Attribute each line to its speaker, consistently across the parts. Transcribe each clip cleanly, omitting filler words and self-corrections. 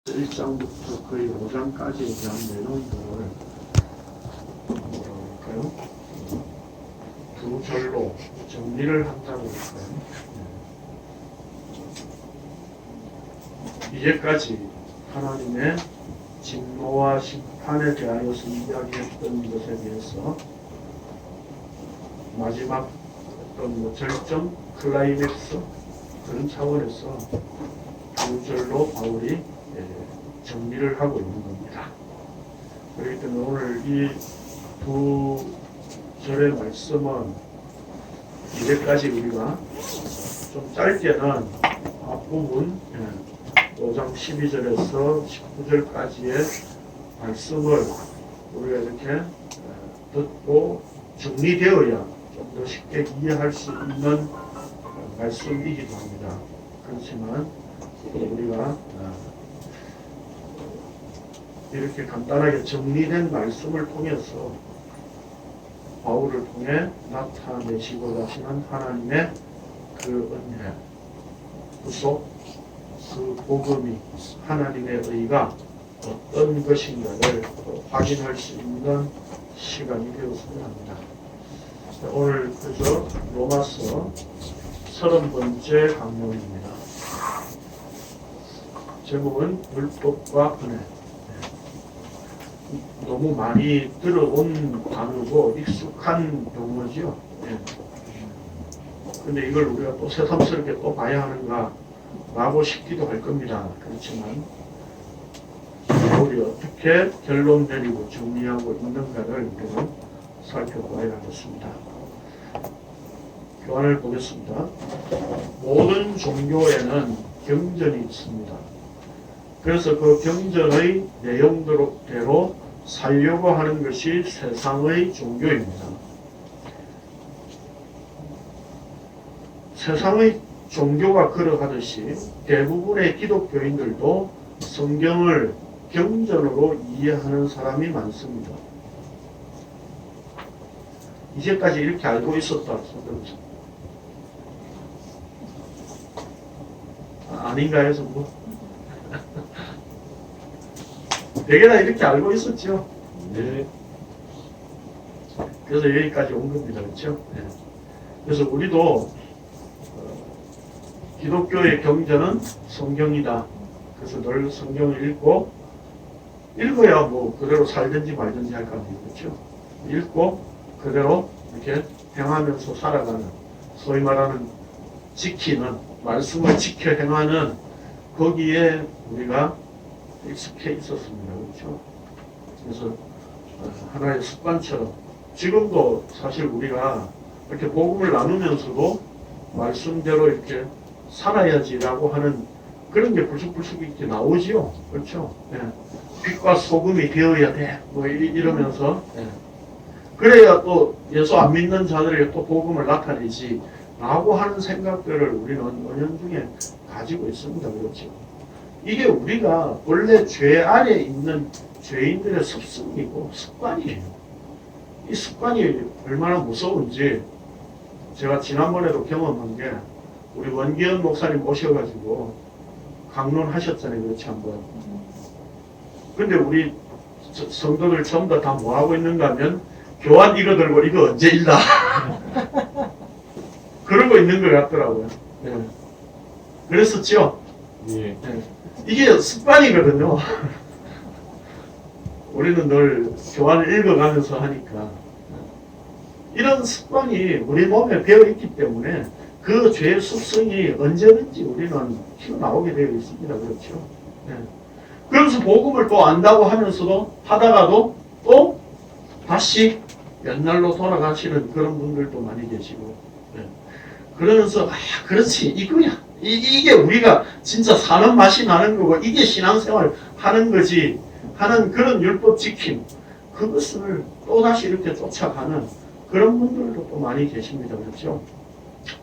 Speaker 1: 1장부터 거의 5장까지에 대한 내용들을 뭐랄까요? 두 절로 정리를 한다고 할까요? 이제까지 하나님의 진노와 심판에 대하여서 이야기했던 것에 대해서 마지막 어떤 절정, 클라이맥스 그런 차원에서 두 절로 바울이 정리를 하고 있는 겁니다. 그렇기 때문에 오늘 이 두 절의 말씀은 이제까지 우리가 좀 짧게는 앞부분 5장 12절에서 19절까지의 말씀을 우리가 이렇게 듣고 정리되어야 좀 더 쉽게 이해할 수 있는 말씀이기도 합니다. 그렇지만 우리가 이렇게 간단하게 정리된 말씀을 통해서 바울을 통해 나타내시고 가시는 하나님의 그 은혜, 구속, 그 복음이 하나님의 의가 어떤 것인가를 확인할 수 있는 시간이 되었으면 합니다. 오늘 그래서 로마서 30번째 강론입니다. 제목은 율법과 은혜. 너무 많이 들어온 단어고 익숙한 용어죠. 근데 이걸 우리가 또 새삼스럽게 또 봐야 하는가 라고 싶기도 할 겁니다. 그렇지만 바울이 어떻게 결론 내리고 정리하고 있는가를 우리는 살펴봐야 하겠습니다. 교환을 보겠습니다. 모든 종교에는 경전이 있습니다. 그래서 그 경전의 내용대로 살려고 하는 것이 세상의 종교입니다. 세상의 종교가 그러하듯이 대부분의 기독교인들도 성경을 경전으로 이해하는 사람이 많습니다. 이제까지 이렇게 알고 있었다. 아닌가 해서 뭐 되게 다 이렇게 알고 있었죠. 네. 그래서 여기까지 온 겁니다. 그렇죠? 네. 그래서 우리도 기독교의 경전은 성경이다. 그래서 늘 성경을 읽고 읽어야 뭐 그대로 살든지 말든지 할 거 아니에요. 그렇죠? 읽고 그대로 이렇게 행하면서 살아가는, 소위 말하는 지키는, 말씀을 지켜 행하는 거기에 우리가 익숙해 있었습니다. 그렇죠? 그래서 하나의 습관처럼 지금도 사실 우리가 이렇게 복음을 나누면서도 말씀대로 이렇게 살아야지라고 하는 그런 게 불쑥불쑥 이렇게 나오지요. 그렇죠? 네. 빛과 소금이 되어야 돼. 뭐 이러면서 네. 그래야 또 예수 안 믿는 자들에게 또 복음을 나타내지 라고 하는 생각들을 우리는 은연중에 가지고 있습니다. 그렇죠? 이게 우리가 원래 죄 안에 있는 죄인들의 습성이고 습관이에요. 이 습관이 얼마나 무서운지 제가 지난번에도 경험한 게 우리 원기현 목사님 오셔가지고 강론하셨잖아요. 그렇지 한번. 근데 우리 성도들 전부 다 뭐하고 있는가 하면 교환 이거 들고 이거 언제 읽나 그러고 있는 것 같더라고요. 네. 그랬었죠? 예. 네. 이게 습관이거든요. 우리는 늘 교환을 읽어가면서 하니까 이런 습관이 우리 몸에 배어있기 때문에 그 죄의 습성이 언제든지 우리는 튀어나오게 되어 있습니다. 그렇죠? 네. 그러면서 복음을 또 안다고 하면서도 하다가도 또 다시 옛날로 돌아가시는 그런 분들도 많이 계시고 네. 그러면서 그렇지 이거야. 이게 우리가 진짜 사는 맛이 나는 거고 이게 신앙생활 하는 거지 하는 그런 율법 지킴 그것을 또다시 이렇게 쫓아가는 그런 분들도 또 많이 계십니다. 그렇죠?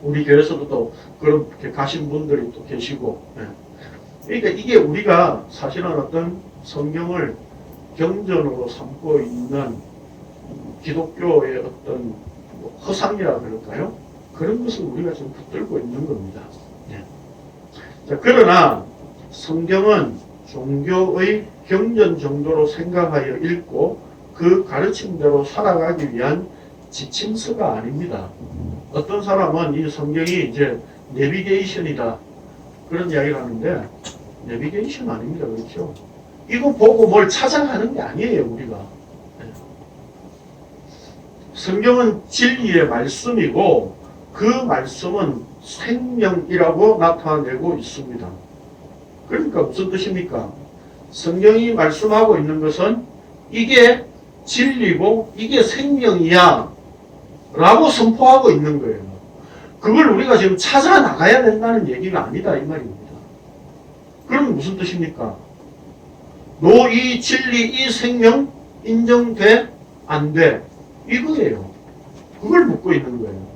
Speaker 1: 우리 교회에서도 또 그렇게 가신 분들이 또 계시고 네. 그러니까 이게 우리가 사실은 어떤 성경을 경전으로 삼고 있는 기독교의 어떤 허상이라 그럴까요? 그런 것을 우리가 지금 붙들고 있는 겁니다. 네. 자, 그러나 성경은 종교의 경전 정도로 생각하여 읽고 그 가르침대로 살아가기 위한 지침서가 아닙니다. 어떤 사람은 이 성경이 이제 내비게이션이다 그런 이야기를 하는데 내비게이션 아닙니다. 그렇죠? 이거 보고 뭘 찾아가는 게 아니에요. 우리가. 성경은 진리의 말씀이고 그 말씀은 생명이라고 나타내고 있습니다. 그러니까 무슨 뜻입니까? 성경이 말씀하고 있는 것은 이게 진리고 이게 생명이야 라고 선포하고 있는 거예요. 그걸 우리가 지금 찾아 나가야 된다는 얘기가 아니다 이 말입니다. 그럼 무슨 뜻입니까? 너 이 진리 이 생명 인정돼? 안 돼? 이거예요. 그걸 묻고 있는 거예요.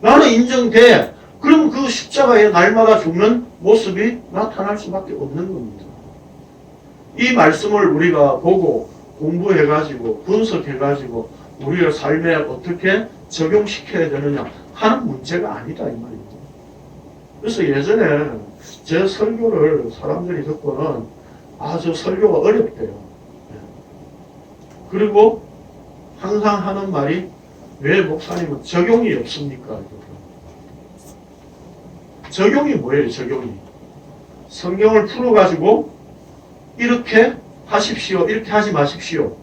Speaker 1: 나는 인정돼. 그럼 그 십자가에 날마다 죽는 모습이 나타날 수밖에 없는 겁니다. 이 말씀을 우리가 보고 공부해가지고 분석해가지고 우리의 삶에 어떻게 적용시켜야 되느냐 하는 문제가 아니다 이 말입니다. 그래서 예전에 제 설교를 사람들이 듣고는 저 설교가 어렵대요. 그리고 항상 하는 말이 왜 목사님은 적용이 없습니까? 적용이 뭐예요? 적용이 성경을 풀어가지고 이렇게 하십시오 이렇게 하지 마십시오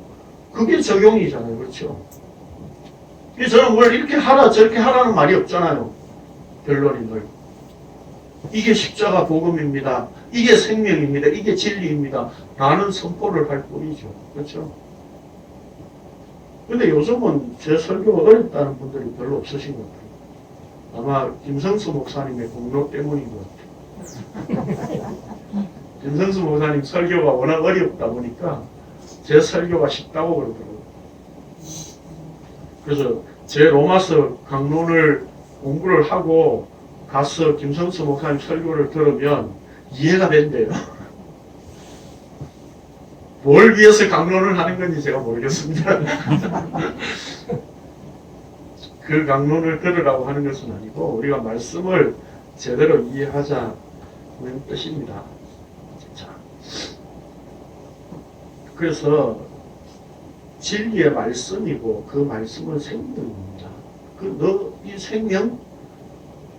Speaker 1: 그게 적용이잖아요. 그렇죠? 저는 뭘 이렇게 하라 저렇게 하라는 말이 없잖아요. 결론이 늘 이게 십자가 복음입니다. 이게 생명입니다. 이게 진리입니다. 라는 선포를 할 뿐이죠. 그렇죠? 근데 요즘은 제 설교가 어렵다는 분들이 별로 없으신 것 같아요. 아마 김성수 목사님의 공로 때문인 것 같아요. 김성수 목사님 설교가 워낙 어렵다 보니까 제 설교가 쉽다고 그러더라고요. 그래서 제 로마서 강론을 공부를 하고 가서 김성수 목사님 설교를 들으면 이해가 된대요. 뭘 위해서 강론을 하는 건지 제가 모르겠습니다. 그 강론을 들으라고 하는 것은 아니고 우리가 말씀을 제대로 이해하자는 뜻입니다. 자, 그래서 진리의 말씀이고 그 말씀은 생명입니다. 이 생명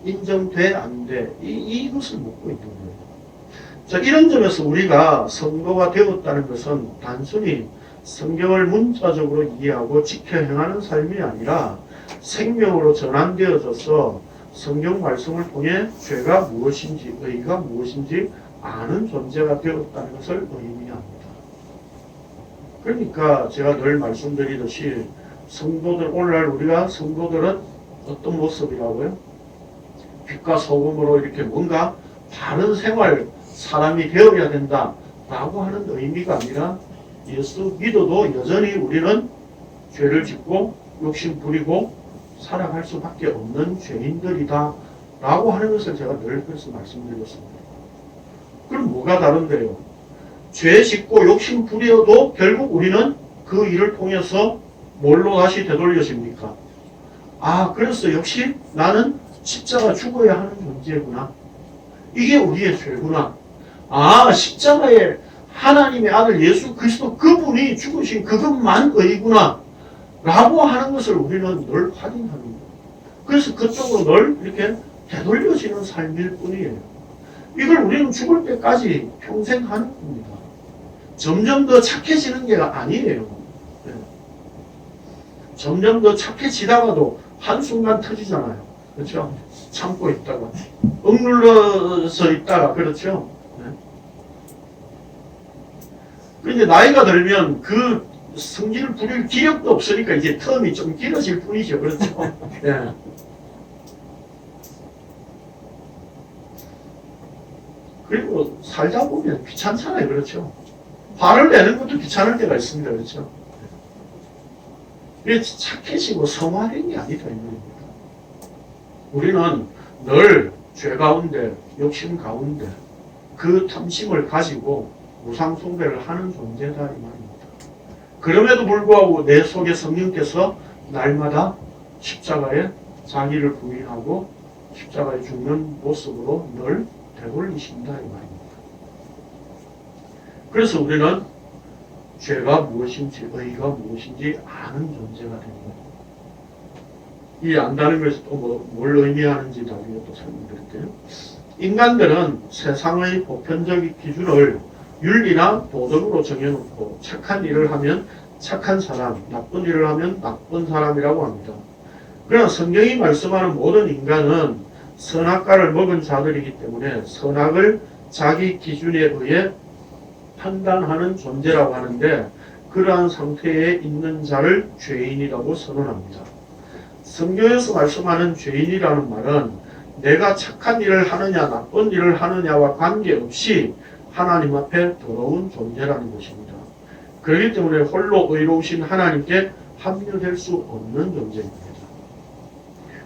Speaker 1: 인정돼 안 돼? 이것을 묻고 있는 거예요. 자, 이런 점에서 우리가 성도가 되었다는 것은 단순히 성경을 문자적으로 이해하고 지켜 행하는 삶이 아니라 생명으로 전환되어져서 성경 말씀을 통해 죄가 무엇인지 의가 무엇인지 아는 존재가 되었다는 것을 의미합니다. 그러니까 제가 늘 말씀드리듯이 성도들 오늘날 우리가 성도들은 어떤 모습이라고요? 빛과 소금으로 이렇게 뭔가 바른 생활 사람이 되어야 된다라고 하는 의미가 아니라 예수 믿어도 여전히 우리는 죄를 짓고 욕심 부리고 살아갈 수밖에 없는 죄인들이다 라고 하는 것을 제가 늘 그래서 말씀드렸습니다. 그럼 뭐가 다른데요? 죄 짓고 욕심 부려도 결국 우리는 그 일을 통해서 뭘로 다시 되돌려집니까? 그래서 역시 나는 십자가 죽어야 하는 존재구나. 이게 우리의 죄구나. 십자가에 하나님의 아들 예수 그리스도 그분이 죽으신 그것만 의구나 라고 하는 것을 우리는 늘 확인하는 거예요. 그래서 그쪽으로 늘 이렇게 되돌려지는 삶일 뿐이에요. 이걸 우리는 죽을 때까지 평생 하는 겁니다. 점점 더 착해지는 게 아니에요. 네. 점점 더 착해지다가도 한순간 터지잖아요. 그렇죠? 참고 있다가 억눌러서 있다가 그렇죠? 그런데 나이가 들면 그 성질을 부릴 기력도 없으니까 이제 텀이 좀 길어질 뿐이죠. 그렇죠? 예. 그리고 살다 보면 귀찮잖아요. 그렇죠? 화를 내는 것도 귀찮을 때가 있습니다. 그렇죠? 그게 착해지고 성화된 게 아니다. 우리는 늘 죄 가운데, 욕심 가운데 그 탐심을 가지고 우상숭배를 하는 존재다 이 말입니다. 그럼에도 불구하고 내 속에 성령께서 날마다 십자가에 자기를 부인하고 십자가에 죽는 모습으로 늘 되돌리신다 이 말입니다. 그래서 우리는 죄가 무엇인지 의가 무엇인지 아는 존재가 되는 거예요. 이 안다는 것이 또 뭘 의미하는지 나중에 또 설명드릴게요. 인간들은 세상의 보편적인 기준을 윤리나 도덕으로 정해놓고 착한 일을 하면 착한 사람, 나쁜 일을 하면 나쁜 사람이라고 합니다. 그러나 성경이 말씀하는 모든 인간은 선악과를 먹은 자들이기 때문에 선악을 자기 기준에 의해 판단하는 존재라고 하는데 그러한 상태에 있는 자를 죄인이라고 선언합니다. 성경에서 말씀하는 죄인이라는 말은 내가 착한 일을 하느냐 나쁜 일을 하느냐와 관계없이 하나님 앞에 더러운 존재라는 것입니다. 그렇기 때문에 홀로 의로우신 하나님께 합류될 수 없는 존재입니다.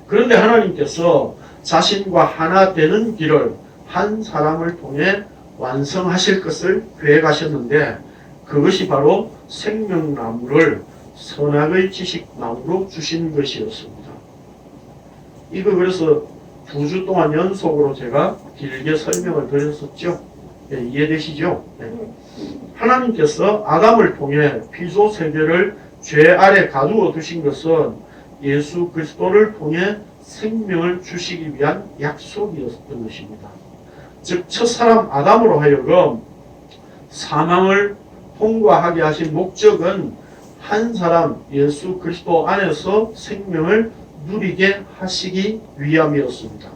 Speaker 1: 그런데 하나님께서 자신과 하나 되는 길을 한 사람을 통해 완성하실 것을 계획하셨는데 그것이 바로 생명나무를 선악의 지식나무로 주신 것이었습니다. 이거 그래서 2주 동안 연속으로 제가 길게 설명을 드렸었죠. 네, 이해되시죠? 네. 하나님께서 아담을 통해 피조 세계를 죄 아래 가두어 두신 것은 예수 그리스도를 통해 생명을 주시기 위한 약속이었던 것입니다. 즉 첫사람 아담으로 하여금 사망을 통과하게 하신 목적은 한 사람 예수 그리스도 안에서 생명을 누리게 하시기 위함이었습니다.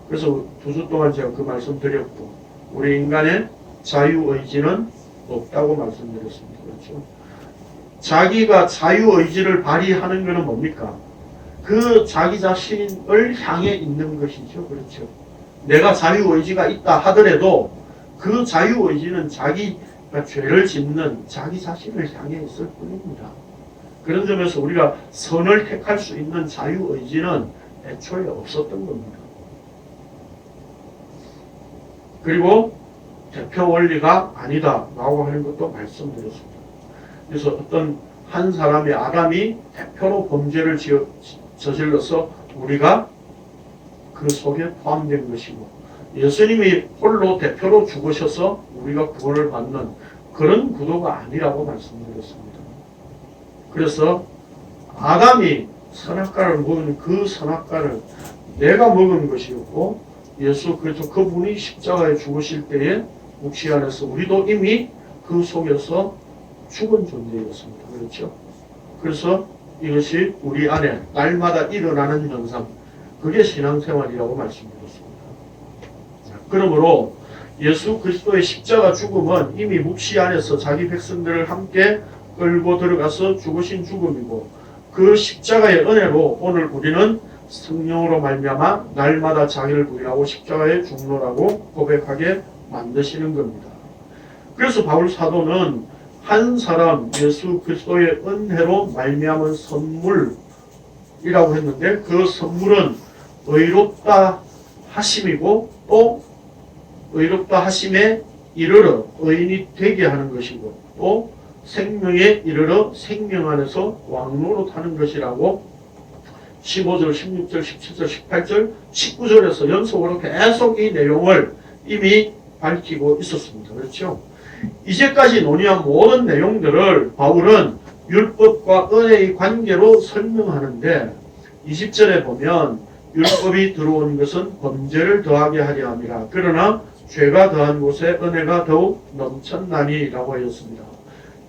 Speaker 1: 그래서 2주 동안 제가 그 말씀 드렸고 우리 인간의 자유의지는 없다고 말씀드렸습니다. 그렇죠? 자기가 자유의지를 발휘하는 것은 뭡니까? 그 자기 자신을 향해 있는 것이죠. 그렇죠? 내가 자유의지가 있다 하더라도 그 자유의지는 자기가 죄를 짓는 자기 자신을 향해 있을 뿐입니다. 그런 점에서 우리가 선을 택할 수 있는 자유의지는 애초에 없었던 겁니다. 그리고 대표 원리가 아니다 라고 하는 것도 말씀드렸습니다. 그래서 어떤 한 사람의 아담이 대표로 범죄를 저질러서 우리가 그 속에 포함된 것이고 예수님이 홀로 대표로 죽으셔서 우리가 구원을 받는 그런 구도가 아니라고 말씀드렸습니다. 그래서 아담이 선악과를 먹은 그 선악과를 내가 먹은 것이었고 예수 그리스도 그분이 십자가에 죽으실 때에 묵시 안에서 우리도 이미 그 속에서 죽은 존재였습니다. 그렇죠? 그래서 이것이 우리 안에 날마다 일어나는 현상, 그게 신앙생활이라고 말씀드렸습니다. 그러므로 예수 그리스도의 십자가 죽음은 이미 묵시 안에서 자기 백성들을 함께 끌고 들어가서 죽으신 죽음이고 그 십자가의 은혜로 오늘 우리는 성령으로 말미암아 날마다 자기를 부인하고 십자가에 죽노라고 고백하게 만드시는 겁니다. 그래서 바울 사도는 한 사람 예수 그리스도의 은혜로 말미암은 선물이라고 했는데 그 선물은 의롭다 하심이고 또 의롭다 하심에 이르러 의인이 되게 하는 것이고 또 생명에 이르러 생명 안에서 왕노릇 하는 것이라고 15절, 16절, 17절, 18절, 19절에서 연속으로 계속 이 내용을 이미 밝히고 있었습니다. 그렇죠? 이제까지 논의한 모든 내용들을 바울은 율법과 은혜의 관계로 설명하는데 20절에 보면 율법이 들어온 것은 범죄를 더하게 하려 함이라. 그러나 죄가 더한 곳에 은혜가 더욱 넘쳤나니라고 하였습니다.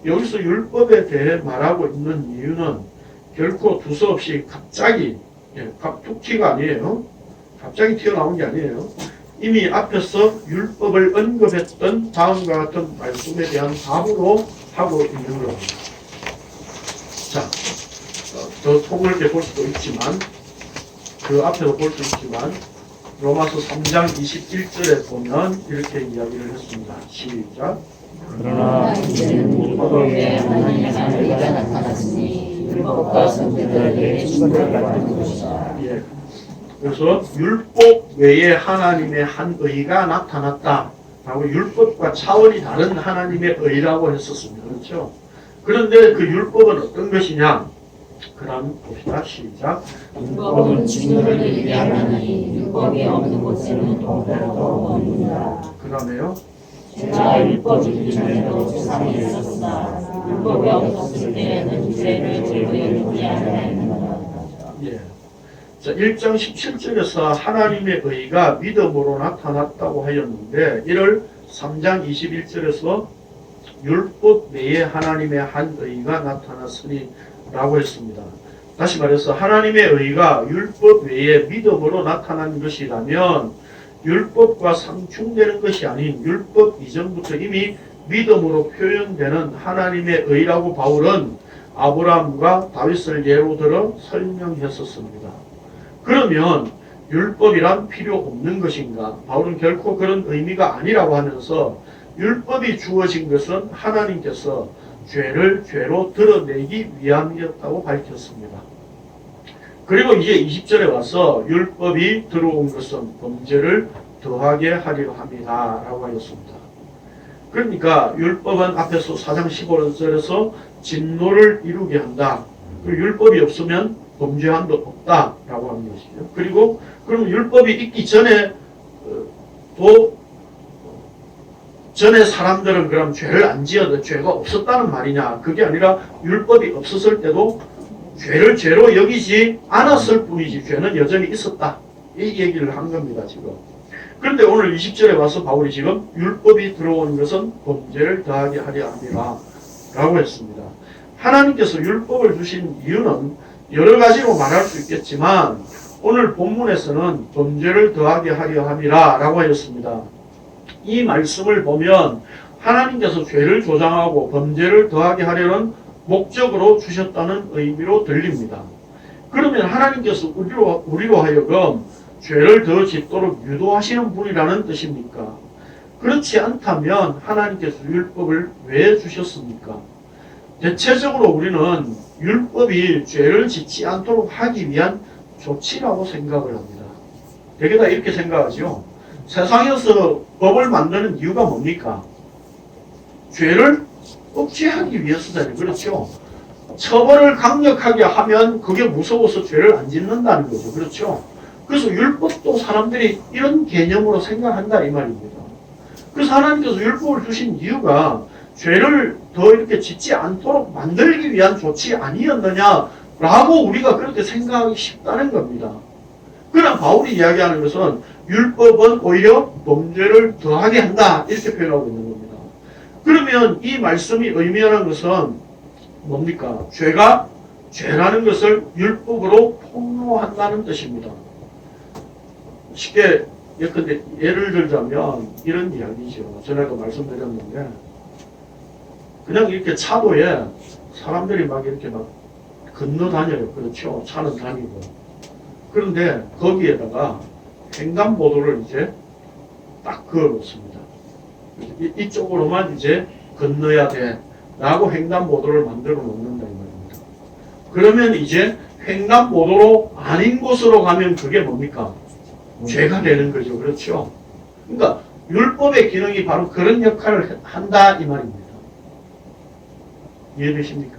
Speaker 1: 여기서 율법에 대해 말하고 있는 이유는 결코 두서없이 갑자기 툭 튀가 아니에요. 갑자기 튀어나온 게 아니에요. 이미 앞에서 율법을 언급했던 다음과 같은 말씀에 대한 답으로 하고 있는 겁니다. 자, 더 통넓게 볼 수도 있지만 그 앞에서 볼 수 있지만 로마서 3장 21절에 보면 이렇게 이야기를 했습니다. 시작.
Speaker 2: 그러나 이제는 율법 외에 하나님의 의가 나타났으니 율법과 선지자들에게 충돌을 받는 것이다.
Speaker 1: 예. 그래서 율법 외에 하나님의 한 의가 나타났다. 라고 율법과 차원이 다른 하나님의 의라고 했었습니다. 그렇죠? 그런데 그 율법은 어떤 것이냐? 그 다음 봅시다. 시작.
Speaker 2: 율법은 증거를 이루게 하나니 율법이 없는 곳에는 통로도 없느니라.
Speaker 1: 그 다음에요.
Speaker 2: 제가 율법이 전에도 세상에 있었으나 율법이 없었을 때에는 죄를 제거하지 아니하였노라.
Speaker 1: 예. 자, 1장 17절에서 하나님의 의가 믿음으로 나타났다고 하였는데 이를 3장 21절에서 율법 외에 하나님의 한 의가 나타났으니 라고 했습니다. 다시 말해서 하나님의 의가 율법 외에 믿음으로 나타난 것이라면 율법과 상충되는 것이 아닌 율법 이전부터 이미 믿음으로 표현되는 하나님의 의라고 바울은 아브라함과 다윗을 예로 들어 설명했었습니다. 그러면 율법이란 필요 없는 것인가? 바울은 결코 그런 의미가 아니라고 하면서 율법이 주어진 것은 하나님께서 죄를 죄로 드러내기 위함이었다고 밝혔습니다. 그리고 이제 20절에 와서 율법이 들어온 것은 범죄를 더하게 하려 함이다 라고 하였습니다. 그러니까 율법은 앞에서 4장 15절에서 진노를 이루게 한다. 그리고 율법이 없으면 범죄함도 없다 라고 하는 것이죠. 그리고 그럼 율법이 있기 전에 전에 사람들은 그럼 죄를 안 지어도 죄가 없었다는 말이냐? 그게 아니라 율법이 없었을 때도 죄를 죄로 여기지 않았을 뿐이지 죄는 여전히 있었다. 이 얘기를 한 겁니다, 지금. 그런데 오늘 20절에 와서 바울이 지금 율법이 들어온 것은 범죄를 더하게 하려 함이라 라고 했습니다. 하나님께서 율법을 주신 이유는 여러 가지로 말할 수 있겠지만 오늘 본문에서는 범죄를 더하게 하려 함이라 라고 하였습니다. 이 말씀을 보면 하나님께서 죄를 조장하고 범죄를 더하게 하려는 목적으로 주셨다는 의미로 들립니다. 그러면 하나님께서 우리로 하여금 죄를 더 짓도록 유도하시는 분이라는 뜻입니까? 그렇지 않다면 하나님께서 율법을 왜 주셨습니까? 대체적으로 우리는 율법이 죄를 짓지 않도록 하기 위한 조치라고 생각을 합니다. 되게 다 이렇게 생각하죠. 세상에서 법을 만드는 이유가 뭡니까? 죄를 억제하기 위해서잖아요. 그렇죠? 처벌을 강력하게 하면 그게 무서워서 죄를 안 짓는다는 거죠. 그렇죠? 그래서 율법도 사람들이 이런 개념으로 생각한다 이 말입니다. 그래서 하나님께서 율법을 주신 이유가 죄를 더 이렇게 짓지 않도록 만들기 위한 조치 아니었느냐라고 우리가 그렇게 생각하기 쉽다는 겁니다. 그러나 바울이 이야기하는 것은 율법은 오히려 범죄를 더하게 한다 이렇게 표현하고 있는 겁니다. 그러면 이 말씀이 의미하는 것은 뭡니까? 죄가 죄라는 것을 율법으로 폭로한다는 뜻입니다. 쉽게 예컨대 예를 들자면 이런 이야기죠. 전에도 말씀드렸는데 그냥 이렇게 차도에 사람들이 막 이렇게 막 건너 다녀요. 그렇죠? 차는 다니고. 그런데 거기에다가 횡단보도를 이제 딱 그어놓습니다. 이쪽으로만 이제 건너야 돼. 라고 횡단보도를 만들어 놓는다 이 말입니다. 그러면 이제 횡단보도로 아닌 곳으로 가면 그게 뭡니까? 죄가 되는 거죠. 그렇죠? 그러니까 율법의 기능이 바로 그런 역할을 한다 이 말입니다. 이해되십니까?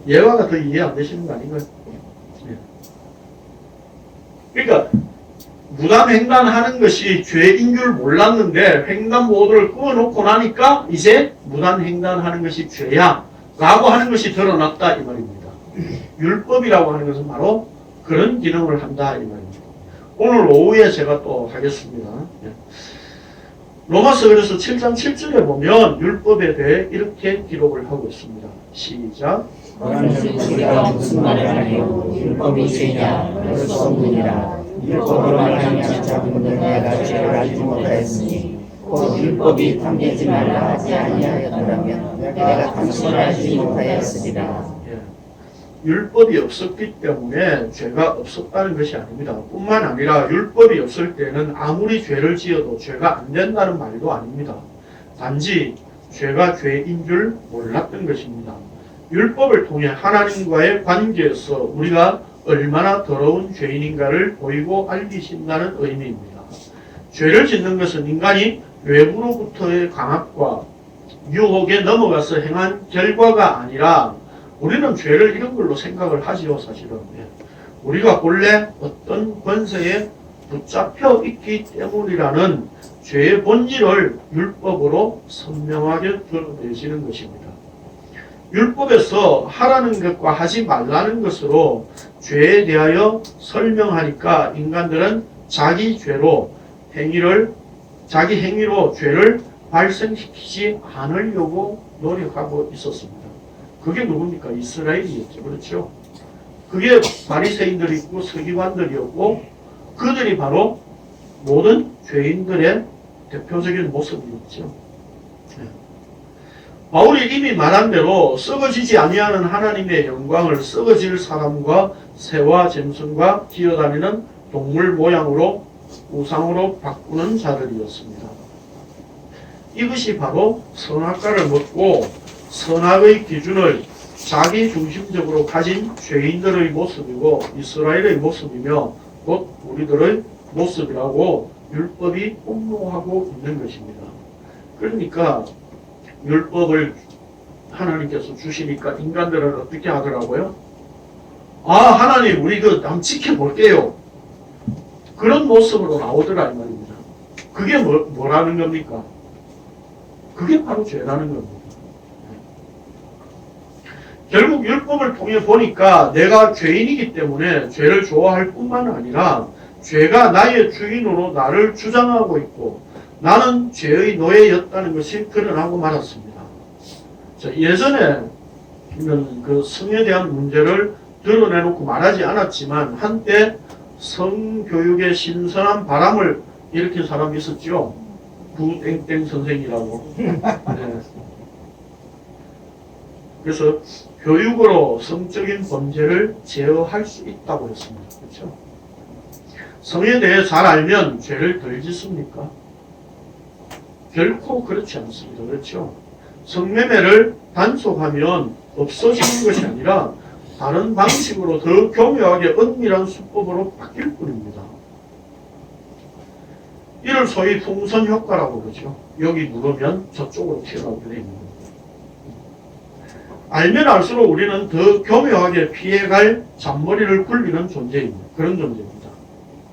Speaker 1: 예화가 더 이해 안 되시는 거 아닌가요? 예. 그러니까 무단횡단하는 것이 죄인 줄 몰랐는데 횡단보도를 끊어놓고 나니까 이제 무단횡단하는 것이 죄야 라고 하는 것이 드러났다 이 말입니다. 율법이라고 하는 것은 바로 그런 기능을 한다 이 말입니다. 오늘 오후에 제가 또 하겠습니다. 로마서 그래서 7장 7절에 보면 율법에 대해 이렇게 기록을 하고 있습니다. 시작.
Speaker 2: 너는 우리가 무슨 말을 하며 율법이 죄냐 할 수 없느니라. 율법으로 말하면 자분들 내가 죄를 알지 못하였으니 곧 율법이 탐내지 말라 하지 아니하였더라면 내가 당신을 알지 못하였으리라.
Speaker 1: 율법이 없었기 때문에 죄가 없었다는 것이 아닙니다. 뿐만 아니라 율법이 없을 때는 아무리 죄를 지어도 죄가 안 된다는 말도 아닙니다. 단지 죄가 죄인 줄 몰랐던 것입니다. 율법을 통해 하나님과의 관계에서 우리가 얼마나 더러운 죄인인가를 보이고 알리신다는 의미입니다. 죄를 짓는 것은 인간이 외부로부터의 강압과 유혹에 넘어가서 행한 결과가 아니라 우리는 죄를 이런 걸로 생각을 하지요, 사실은. 우리가 본래 어떤 권세에 붙잡혀 있기 때문이라는 죄의 본질을 율법으로 선명하게 드러내시는 것입니다. 율법에서 하라는 것과 하지 말라는 것으로 죄에 대하여 설명하니까 인간들은 자기 행위로 죄를 발생시키지 않으려고 노력하고 있었습니다. 그게 누굽니까? 이스라엘이었죠. 그렇죠? 그게 바리새인들이 있고 서기관들이었고 그들이 바로 모든 죄인들의 대표적인 모습이었죠. 바울이 이미 말한 대로 썩어지지 아니하는 하나님의 영광을 썩어질 사람과 새와 짐승과 기어다니는 동물 모양으로 우상으로 바꾸는 자들이었습니다. 이것이 바로 선악과를 먹고 선악의 기준을 자기 중심적으로 가진 죄인들의 모습이고 이스라엘의 모습이며 곧 우리들의 모습이라고 율법이 폭로하고 있는 것입니다. 그러니까 율법을 하나님께서 주시니까 인간들은 어떻게 하더라고요? 아, 하나님 우리 한번 지켜볼게요. 그런 모습으로 나오더라 이 말입니다. 그게 뭐라는 겁니까? 그게 바로 죄라는 겁니다. 결국 율법을 통해 보니까 내가 죄인이기 때문에 죄를 좋아할 뿐만 아니라 죄가 나의 주인으로 나를 주장하고 있고 나는 죄의 노예였다는 것이 드러나고 말았습니다. 예전에는 그 성에 대한 문제를 드러내놓고 말하지 않았지만 한때 성교육의 신선한 바람을 일으킨 사람이 있었죠. 구땡땡 선생이라고. 네. 그래서 교육으로 성적인 범죄를 제어할 수 있다고 했습니다. 그렇죠? 성에 대해 잘 알면 죄를 덜 짓습니까? 결코 그렇지 않습니다. 그렇죠? 성매매를 단속하면 없어지는 것이 아니라 다른 방식으로 더 교묘하게 은밀한 수법으로 바뀔 뿐입니다. 이를 소위 풍선 효과라고 그러죠. 여기 누르면 저쪽으로 튀어나오게 되어 있는 겁니다. 알면 알수록 우리는 더 교묘하게 피해갈 잔머리를 굴리는 존재입니다. 그런 존재입니다.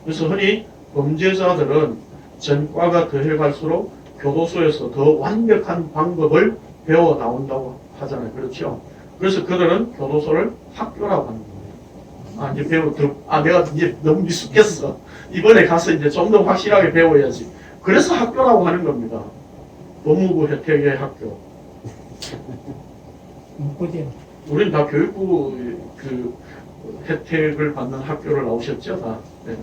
Speaker 1: 그래서 흔히 범죄자들은 전과가 더해갈수록 교도소에서 더 완벽한 방법을 배워 나온다고 하잖아요. 그렇죠? 그래서 그들은 교도소를 학교라고 하는 거예요. 내가 이제 너무 미숙했어. 이번에 가서 이제 좀 더 확실하게 배워야지. 그래서 학교라고 하는 겁니다. 법무부 혜택의 학교. 우린 다 교육부 그 혜택을 받는 학교를 나오셨죠, 다. 네.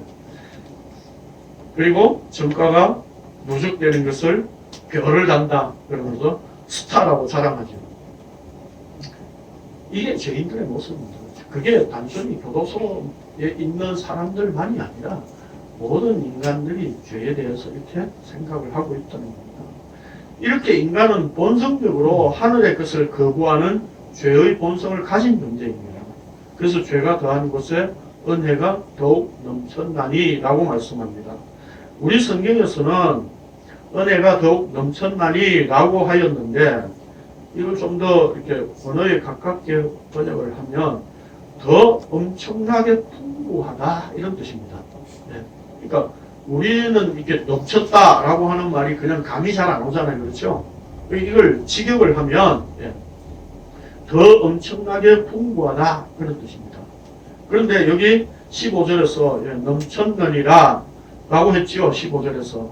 Speaker 1: 그리고 전과가 누적되는 것을 별을 단다 그러면서 스타라고 자랑하죠. 이게 죄인들의 모습입니다. 그게 단순히 교도소에 있는 사람들만이 아니라 모든 인간들이 죄에 대해서 이렇게 생각을 하고 있다는 겁니다. 이렇게 인간은 본성적으로 하늘의 것을 거부하는 죄의 본성을 가진 존재입니다. 그래서 죄가 더한 곳에 은혜가 더욱 넘쳤나니 라고 말씀합니다. 우리 성경에서는 은혜가 더욱 넘쳤나니 라고 하였는데 이걸 좀 더 이렇게 언어에 가깝게 번역을 하면 더 엄청나게 풍부하다 이런 뜻입니다. 네. 그러니까 우리는 이렇게 넘쳤다라고 하는 말이 그냥 감이 잘 안 오잖아요. 그렇죠? 이걸 직역을 하면 더 엄청나게 풍부하다 그런 뜻입니다. 그런데 여기 15절에서 넘쳤느니라 라고 했지요. 15절에서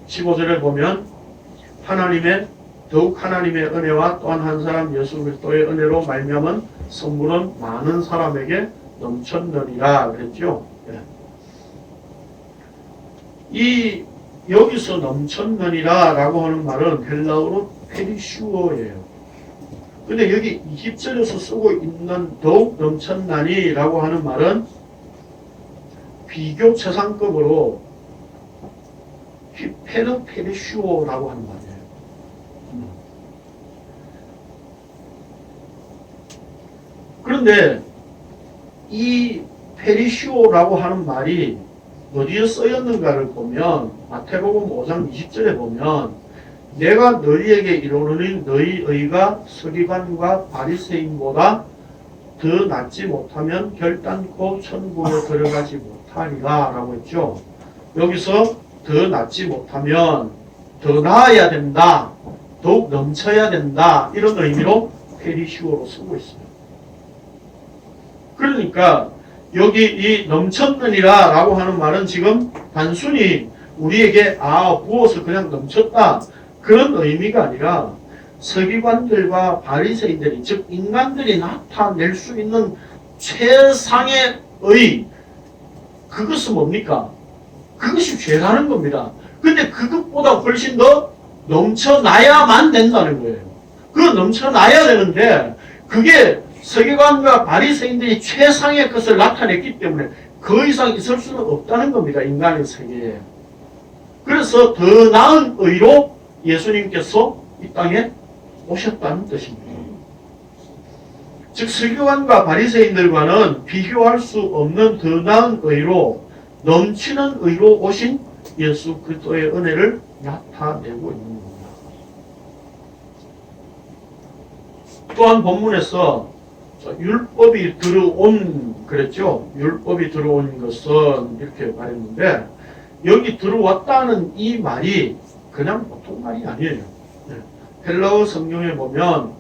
Speaker 1: 15절에 보면 더욱 하나님의 은혜와 또한 한 사람 예수 그리스도의 은혜로 말미암은 선물은 많은 사람에게 넘쳤느니라 그랬죠. 이 여기서 넘쳤느니라 라고 하는 말은 헬라어로 페리슈어예요. 근데 여기 20절에서 쓰고 있는 더욱 넘쳤나니 라고 하는 말은 비교 최상급으로 페르페리슈어라고 하는 말이에요. 그런데 이 페리슈어라고 하는 말이 어디에 쓰였는가를 보면 마태복음 5장 20절에 보면 내가 너희에게 이르노니 너희 의가 서기관과 바리새인보다 더 낫지 못하면 결단코 천국에 들어가지 못하리라 라고 했죠. 여기서 더 낫지 못하면 더 나아야 된다, 더욱 넘쳐야 된다, 이런 의미로 페리시오로 쓰고 있어요. 그러니까 여기 이 넘쳤느니라 라고 하는 말은 지금 단순히 우리에게 부어서 그냥 넘쳤다 그런 의미가 아니라 서기관들과 바리새인들이, 즉 인간들이 나타낼 수 있는 최상의 그것은 뭡니까? 그것이 죄라는 겁니다. 근데 그것보다 훨씬 더 넘쳐나야만 된다는 거예요. 그거 넘쳐나야 되는데 그게 서기관과 바리새인들이 최상의 것을 나타냈기 때문에 그 이상 있을 수는 없다는 겁니다. 인간의 세계에. 그래서 더 나은 의로 예수님께서 이 땅에 오셨다는 뜻입니다. 즉 서기관과 바리새인들과는 비교할 수 없는 더 나은 의로, 넘치는 의로 오신 예수 그리스도의 은혜를 나타내고 있는 겁니다. 또한 본문에서 율법이 들어온 그랬죠. 율법이 들어온 것은 이렇게 말했는데 여기 들어왔다는 이 말이 그냥 보통 말이 아니에요. 헬라어 성경에 보면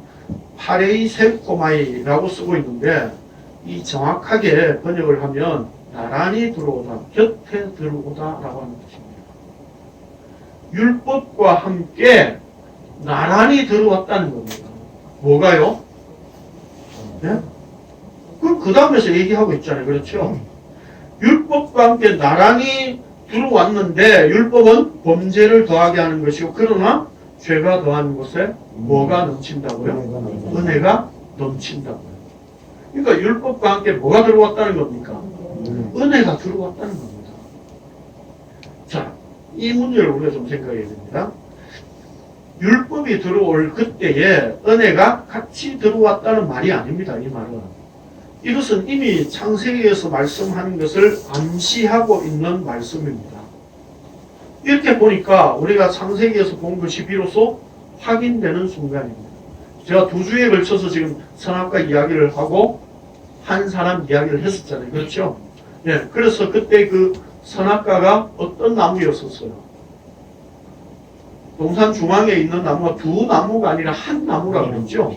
Speaker 1: 파레이세코마이라고 쓰고 있는데 이 정확하게 번역을 하면 나란히 들어오다, 곁에 들어오다라고 하는 뜻입니다. 율법과 함께 나란히 들어왔다는 겁니다. 뭐가요? 네? 그 다음에서 얘기하고 있잖아요. 그렇죠? 율법과 함께 나란히 들어왔는데 율법은 범죄를 더하게 하는 것이고 그러나 죄가 더하는 곳에 뭐가 넘친다고요? 은혜가 넘친다고요. 그러니까 율법과 함께 뭐가 들어왔다는 겁니까? 은혜가 들어왔다는 겁니다. 자, 이 문제를 우리가 좀 생각해야 됩니다. 율법이 들어올 그때에 은혜가 같이 들어왔다는 말이 아닙니다. 이 말은. 이것은 이미 창세기에서 말씀하는 것을 암시하고 있는 말씀입니다. 이렇게 보니까 우리가 창세기에서 본 것이 비로소 확인되는 순간입니다. 제가 2주에 걸쳐서 지금 선악과 이야기를 하고 한 사람 이야기를 했었잖아요. 그렇죠? 예, 그래서 그때 그 선악과가 어떤 나무였었어요? 동산 중앙에 있는 나무가 2나무가 아니라 한 나무라고 그랬죠?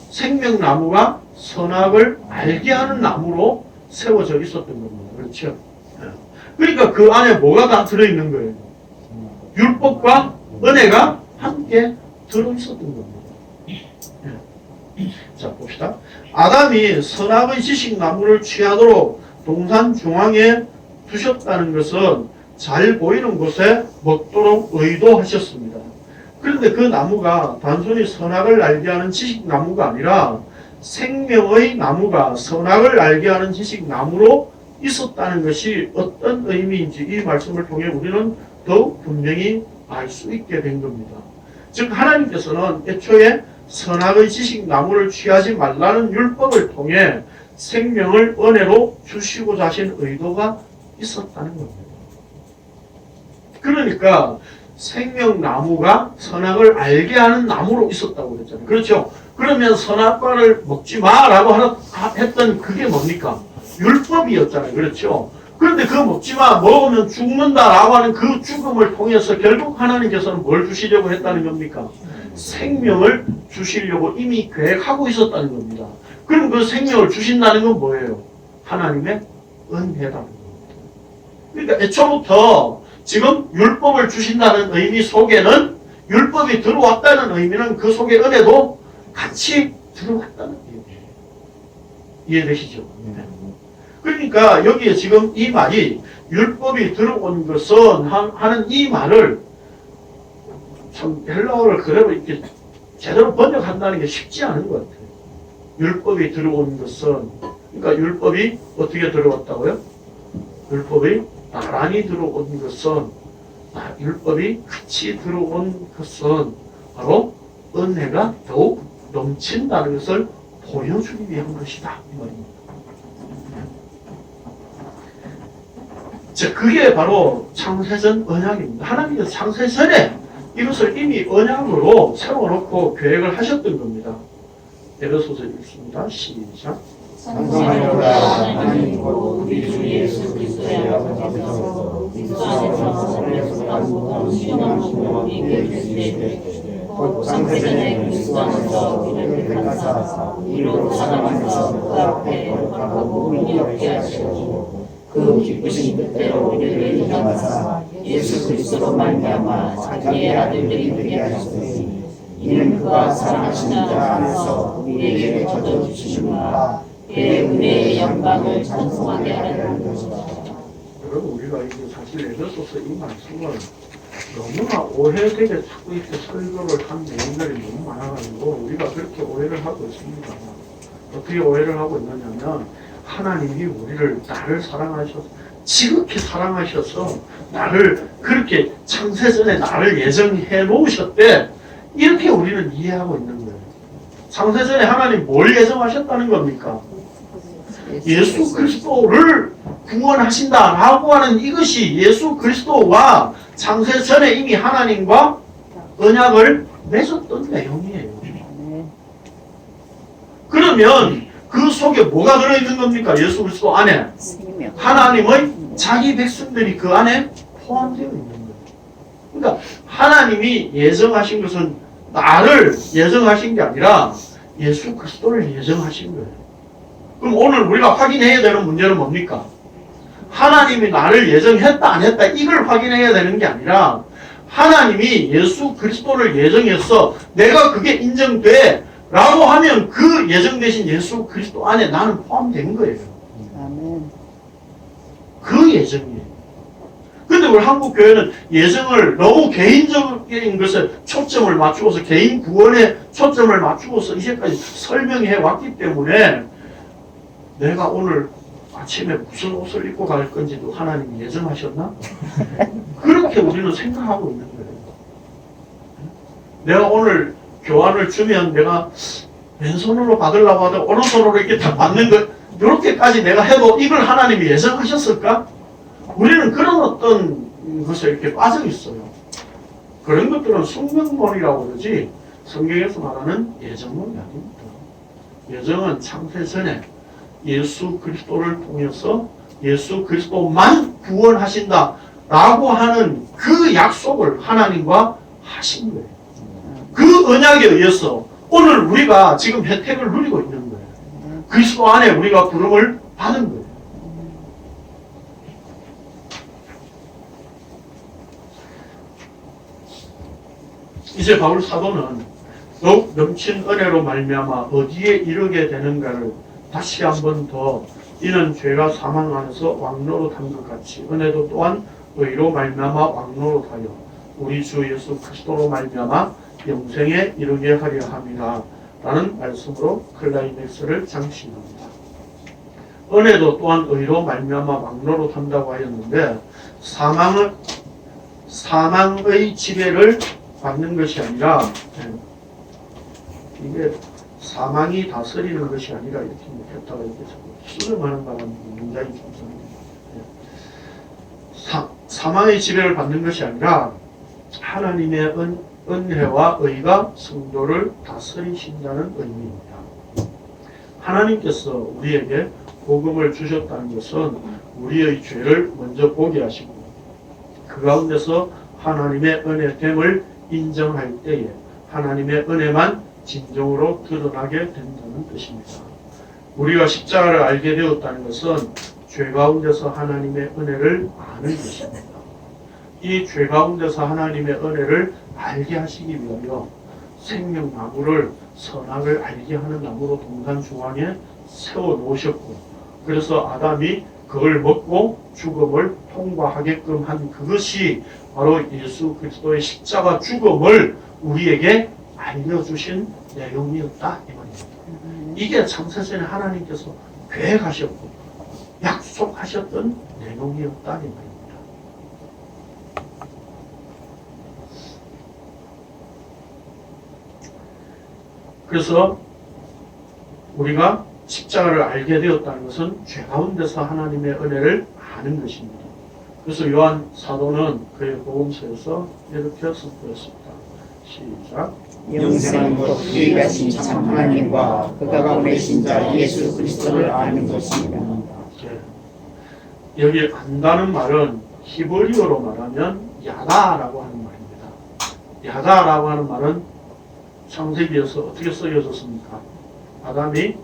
Speaker 1: 생명나무가 선악을 알게 하는 나무로 세워져 있었던 겁니다. 그렇죠? 예. 그러니까 그 안에 뭐가 다 들어있는 거예요? 율법과 은혜가 함께 들어있었던 겁니다. 예. 자, 봅시다. 아담이 선악의 지식 나무를 취하도록 동산 중앙에 두셨다는 것은 잘 보이는 곳에 먹도록 의도하셨습니다. 그런데 그 나무가 단순히 선악을 알게 하는 지식 나무가 아니라 생명의 나무가 선악을 알게 하는 지식 나무로 있었다는 것이 어떤 의미인지 이 말씀을 통해 우리는 더욱 분명히 알 수 있게 된 겁니다. 즉 하나님께서는 애초에 선악의 지식 나무를 취하지 말라는 율법을 통해 생명을 은혜로 주시고자 하신 의도가 있었다는 겁니다. 그러니까 생명나무가 선악을 알게 하는 나무로 있었다고 그랬잖아요. 그렇죠? 그러면 선악과를 먹지 마라고 했던 그게 뭡니까? 율법이었잖아요. 그렇죠? 그런데 그거 먹지 마, 먹으면 죽는다라고 하는 그 죽음을 통해서 결국 하나님께서는 뭘 주시려고 했다는 겁니까? 생명을 주시려고 이미 계획하고 있었다는 겁니다. 그럼 그 생명을 주신다는 건 뭐예요? 하나님의 은혜라는 겁니다. 그러니까 애초부터 지금 율법을 주신다는 의미 속에는 율법이 들어왔다는 의미는 그 속에 은혜도 같이 들어왔다는 의미예요. 이해되시죠? 그러니까 여기에 지금 이 말이 율법이 들어온 것은 하는 이 말을 참 헬라어를 그대로 이렇게 제대로 번역한다는 게 쉽지 않은 것 같아요. 율법이 들어온 것은, 그러니까 율법이 어떻게 들어왔다고요? 율법이 나란히 들어온 것은, 율법이 같이 들어온 것은 바로 은혜가 더욱 넘친다는 것을 보여주기 위한 것이다. 이 말입니다. 자, 그게 바로 창세전 언약입니다. 하나님께서 창세전에 이것을 이미 언약으로 세워놓고 계획을 하셨던 겁니다. 에베소서 읽습니다. 시작.
Speaker 2: 성령으로 하나님 곧 우리 주 예수 그리스도의 아버지께서 그리스도 안에서 어려서가고 수용한 부모를 얘기해 주시되 곧 창세전에 그리스도 안에서 우리를 택하사 이로 사랑하면서 그 앞에 거룩하고 의리 없게 하시고 그 기쁘신 뜻대로 우리를 인정하사 예수 그리스도로 말미암아 자기의 아들들이 되게 하셨으니 이는 그가 사랑하신 자 안에서 우리에게 거저 주시는가 그의 은혜의 영광을 찬송하게 하려는 것이다.
Speaker 1: 여러분 우리가 이게 사실 에베소서 이 말씀을 너무나 오해되게 자꾸 이렇게 설교를 한 내용들이 너무 많아가지고 우리가 그렇게 오해를 하고 있습니다. 어떻게 오해를 하고 있느냐면 하나님이 우리를 나를 사랑하셔서 지극히 사랑하셔서 나를 그렇게 창세전에 나를 예정해 놓으셨대 이렇게 우리는 이해하고 있는 거예요. 창세전에 하나님 뭘 예정하셨다는 겁니까? 예수 그리스도를 구원하신다라고 하는 이것이 예수 그리스도와 창세전에 이미 하나님과 언약을 맺었던 내용이에요. 그러면 그 속에 뭐가 들어있는 겁니까? 예수 그리스도 안에 하나님의 자기 백성들이 그 안에 포함되어 있는 거예요. 그러니까 하나님이 예정하신 것은 나를 예정하신 게 아니라 예수 그리스도를 예정하신 거예요. 그럼 오늘 우리가 확인해야 되는 문제는 뭡니까? 하나님이 나를 예정했다 안 했다 이걸 확인해야 되는 게 아니라 하나님이 예수 그리스도를 예정해서 내가 그게 인정돼 라고 하면 그 예정되신 예수 그리스도 안에 나는 포함된 거예요.
Speaker 2: 아멘.
Speaker 1: 그 예정이에요. 근데 우리 한국교회는 예정을 너무 개인적인 것에 초점을 맞추고서 개인 구원에 초점을 맞추고서 이제까지 설명해 왔기 때문에 내가 오늘 아침에 무슨 옷을 입고 갈 건지도 하나님이 예정하셨나? 그렇게 우리는 생각하고 있는 거예요. 내가 오늘 교환을 주면 내가 왼손으로 받으려고 하다가 오른손으로 이렇게 딱 받는 것 이렇게까지 내가 해도 이걸 하나님이 예정하셨을까? 우리는 그런 어떤 것에 이렇게 빠져 있어요. 그런 것들은 숙명론이라고 그러지 성경에서 말하는 예정론이 아닙니다. 예정은 창세 전에 예수 그리스도를 통해서 예수 그리스도만 구원하신다 라고 하는 그 약속을 하나님과 하신 거예요. 그 언약에 의해서 오늘 우리가 지금 혜택을 누리고 있는 거예요. 그리스도 안에 우리가 부름을 받은 거예요. 이제 바울 사도는 더욱 넘친 은혜로 말미암아 어디에 이르게 되는가를 다시 한번 더 이는 죄가 사망 안에서 왕노릇한 것 같이 은혜도 또한 의로 말미암아 왕노릇하여 우리 주 예수 그리스도로 말미암아 영생에 이르게 하려 함이라 라는 말씀으로 클라이맥스를 장식합니다. 은혜도 또한 의로 말미암아 왕노릇한다고 하였는데 사망의 지배를 받는 것이 아니라 이게 사망이 다스리는 것이 아니라 이렇게 했다가 이렇게 수렴하는 바람에 문장이 좀 사망의 지배를 받는 것이 아니라 하나님의 은혜와 의가 성도를 다스리신다는 의미입니다. 하나님께서 우리에게 복음을 주셨다는 것은 우리의 죄를 먼저 보게 하시고 그 가운데서 하나님의 은혜됨을 인정할 때에 하나님의 은혜만 진정으로 드러나게 된다는 뜻입니다. 우리가 십자가를 알게 되었다는 것은 죄 가운데서 하나님의 은혜를 아는 것입니다. 이 죄 가운데서 하나님의 은혜를 알게 하시기 위하여 생명나무를 선악을 알게 하는 나무로 동산 중앙에 세워 놓으셨고 그래서 아담이 그걸 먹고 죽음을 통과하게끔 한 그것이 바로 예수 그리스도의 십자가 죽음을 우리에게 알려주신 내용이었다 이 말입니다. 이게 창세전에 하나님께서 계획하셨고 약속하셨던 내용이었다 이 말입니다. 그래서 우리가 십자가를 알게 되었다는 것은 죄 가운데서 하나님의 은혜를 아는 것입니다. 그래서 요한 사도는 그의 복음서에서 이렇게 선포했습니다. 시작.
Speaker 2: 영생은 곧 유일하신 참 하나님과 그가 보내신 자 예수 그리스도를 아는 것입니다.
Speaker 1: 여기 안다는 말은 히브리어로 말하면 야다라고 하는 말입니다. 야다라고 하는 말은 창세기에서 어떻게 쓰여졌습니까? 아담이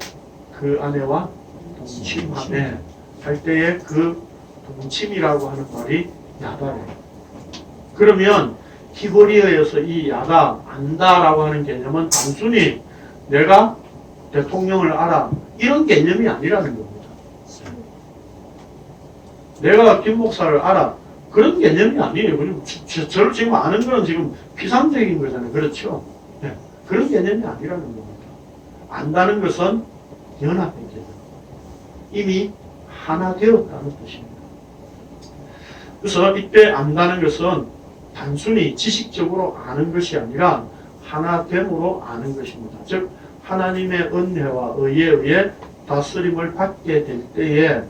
Speaker 1: 그 아내와 동침하며 할 때의 그 동침이라고 하는 말이 야다래요. 그러면 히브리어에서 이 야다, 안다라고 하는 개념은 단순히 내가 대통령을 알아 이런 개념이 아니라는 겁니다. 내가 김 목사를 알아 그런 개념이 아니에요. 그리고 저를 지금 아는 건 지금 피상적인 거잖아요. 그렇죠? 네. 그런 개념이 아니라는 겁니다. 안다는 것은 연합의 개념. 이미 하나 되었다는 뜻입니다. 그래서 이때 안다는 것은 단순히 지식적으로 아는 것이 아니라 하나됨으로 아는 것입니다. 즉 하나님의 은혜와 의에 의해 다스림을 받게 될 때에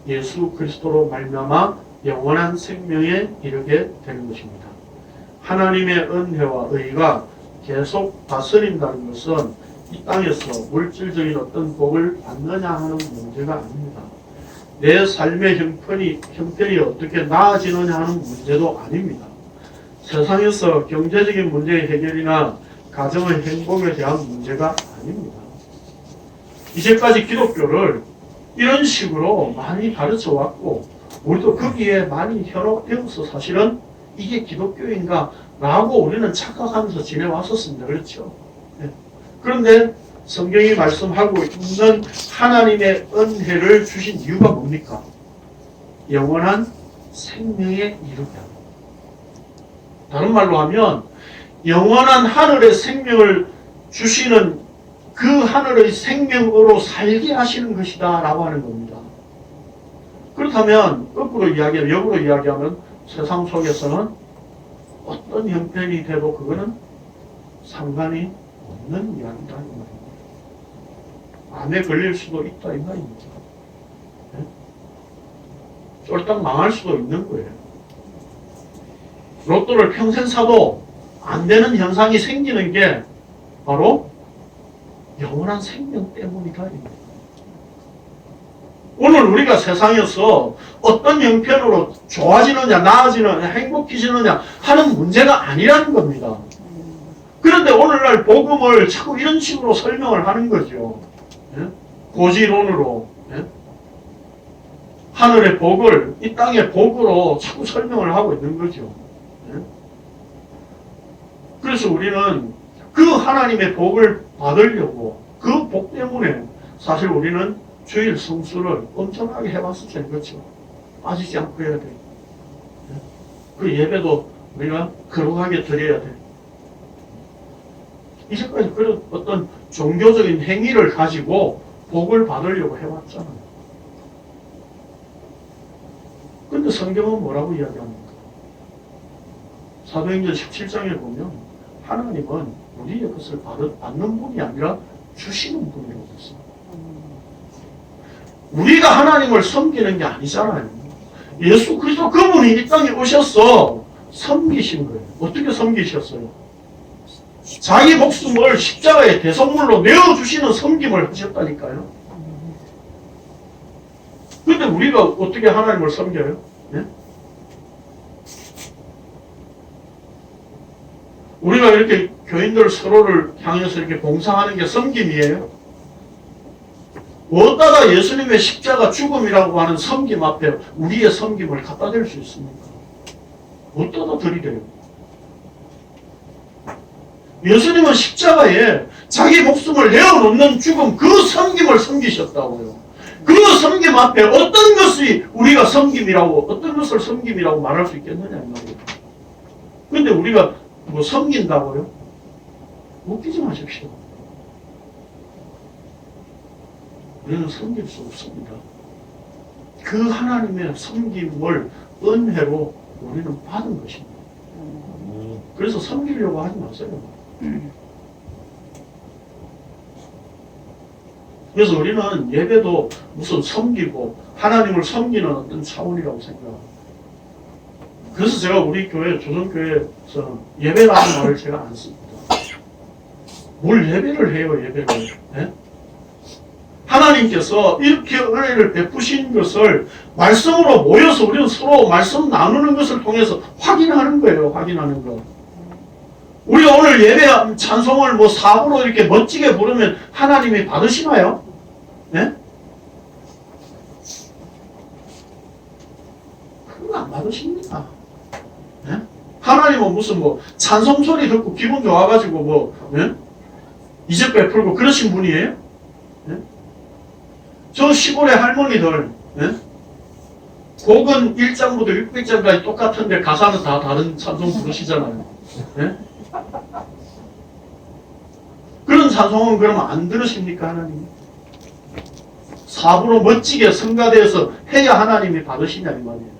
Speaker 1: 예수 그리스도로 말미암아 영원한 생명에 이르게 되는 것입니다. 하나님의 은혜와 의가 계속 다스린다는 것은 이 땅에서 물질적인 어떤 복을 받느냐 하는 문제가 아닙니다. 내 삶의 형편이 어떻게 나아지느냐 하는 문제도 아닙니다. 세상에서 경제적인 문제의 해결이나 가정의 행복에 대한 문제가 아닙니다. 이제까지 기독교를 이런 식으로 많이 가르쳐 왔고 우리도 거기에 많이 현혹되어서 사실은 이게 기독교인가 라고 우리는 착각하면서 지내왔었습니다. 그렇죠? 네. 그런데 성경이 말씀하고 있는 하나님의 은혜를 주신 이유가 뭡니까? 영원한 생명에 이르게 합니다. 다른 말로 하면 영원한 하늘의 생명을 주시는 그 하늘의 생명으로 살게 하시는 것이다 라고 하는 겁니다. 그렇다면 거꾸로 이야기하면 역으로 이야기하면 세상 속에서는 어떤 형편이 돼도 그거는 상관이 없는 이야기다 이 말입니다. 암에 걸릴 수도 있다 이 말입니다. 네? 쫄딱 망할 수도 있는 거예요. 로또를 평생 사도 안 되는 현상이 생기는 게 바로 영원한 생명 때문이다. 오늘 우리가 세상에서 어떤 형편으로 좋아지느냐, 나아지느냐, 행복해지느냐 하는 문제가 아니라는 겁니다. 그런데 오늘날 복음을 자꾸 이런 식으로 설명을 하는 거죠. 예? 고지론으로. 예? 하늘의 복을 이 땅의 복으로 자꾸 설명을 하고 있는 거죠. 예? 그래서 우리는 그 하나님의 복을 받으려고 그 복 때문에 사실 우리는 주일 성수를 엄청나게 해왔었잖아요. 그렇죠? 빠지지 않고 해야 돼. 그 예배도 우리가 거룩하게 드려야 돼. 이제까지 그런 어떤 종교적인 행위를 가지고 복을 받으려고 해왔잖아요. 근데 성경은 뭐라고 이야기합니까? 사도행전 17장에 보면 하나님은 우리의 것을 받는 분이 아니라 주시는 분이라고 했습니다. 우리가 하나님을 섬기는 게 아니잖아요. 예수 그리스도 그분이 이 땅에 오셔서 섬기신 거예요. 어떻게 섬기셨어요? 자기 목숨을 십자가의 대속물로 내어주시는 섬김을 하셨다니까요. 근데 우리가 어떻게 하나님을 섬겨요? 네? 우리가 이렇게 교인들 서로를 향해서 이렇게 봉사하는 게 섬김이에요? 어디다가 예수님의 십자가 죽음이라고 하는 섬김 앞에 우리의 섬김을 갖다 댈 수 있습니까? 어디다 들이대요? 예수님은 십자가에 자기 목숨을 내어놓는 죽음, 그 섬김을 섬기셨다고요. 그 섬김 앞에 어떤 것이 우리가 섬김이라고, 어떤 것을 섬김이라고 말할 수 있겠느냐 이 말이에요. 그런데 우리가 뭐 섬긴다고요? 웃기지 마십시오. 우리는 섬길 수 없습니다. 그 하나님의 섬김을 은혜로 우리는 받은 것입니다. 그래서 섬기려고 하지 마세요. 그래서 우리는 예배도 무슨 섬기고 하나님을 섬기는 어떤 차원이라고 생각합니다. 그래서 제가 우리 교회, 조선교회에서는 예배라는 말을 제가 안 씁니다. 뭘 예배를 해요, 예배를. 네? 하나님께서 이렇게 은혜를 베푸신 것을 말씀으로 모여서 우리는 서로 말씀 나누는 것을 통해서 확인하는 거예요. 확인하는 거. 우리 오늘 예배 찬송을 뭐 사부로 이렇게 멋지게 부르면 하나님이 받으시나요? 네? 그거 안 받으십니다. 네? 하나님은 무슨 뭐 찬송 소리 듣고 기분 좋아가지고 뭐 네? 이적 베풀고 그러신 분이에요? 네? 저 시골의 할머니들 네? 곡은 1장부터 600장까지 똑같은데 가사는 다 다른 찬송 부르시잖아요. 네? 그런 찬송은 그러면 안 들으십니까 하나님? 사부로 멋지게 성가대에서 해야 하나님이 받으시냐 이 말이에요.